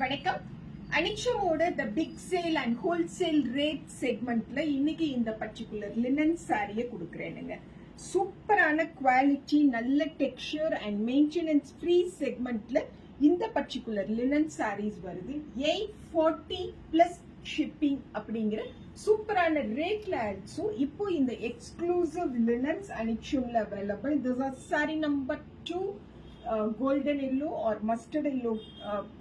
வணக்கம். அனிச்சமோட the big sale and wholesale rate செக்மெண்ட்ல இன்னைக்கு இந்த பர்டிகுலர் லினன் சாரியை கொடுக்குறேனுங்க. சூப்பரான குவாலிட்டி, நல்ல டெக்ஸ்சர் அண்ட் மெயின்டெனன்ஸ் ஃப்ரீ செக்மெண்ட்ல இந்த பர்டிகுலர் லினன் சாரீஸ் வருது. 840 பிளஸ் ஷிப்பிங் அப்படிங்கிற சூப்பரான ரேட்ல ஆயிடுச்சு. இப்போ இந்த எக்ஸ்க்ளூசிவ் லினன்ஸ் அனிச்சம்ல available. This are sari number 2. Golden yellow or mustard yellow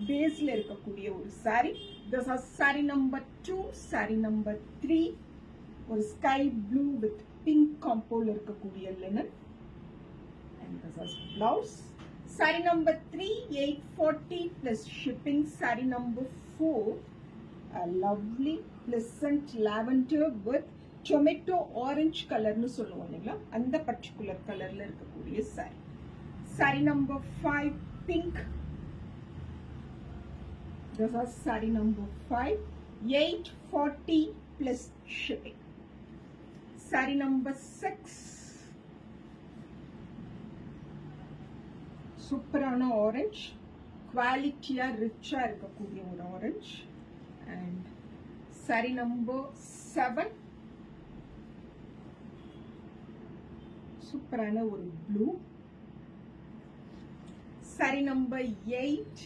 பேஸ்ல இருக்கக்கூடிய ஒரு sari. This are sari number 2. Sari number 3 ஒரு ஸ்கை ப்ளூ வித் பிங்க் காம்போல இருக்கக்கூடிய லினன். And this are blouse. Sari number 3 840 plus shipping. Sari number 4 a lovely pleasant lavender with tomato orange கலர்னு சொல்லுவோம் இல்லைங்களா, அந்த பர்டிகுலர் கலர்ல இருக்கக்கூடிய sorry. Saree number 5 pink. This is saree number 5. 840 plus shipping. Saree number 6. Superana orange. Quality rich irukkudiya or orange. And saree number 7. Superana or blue. Saree number 8.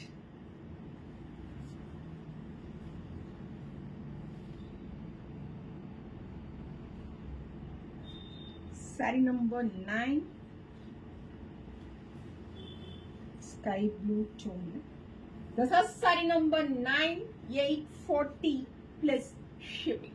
Saree number 9. Sky blue tone. This is saree number 9. 840 plus shipping.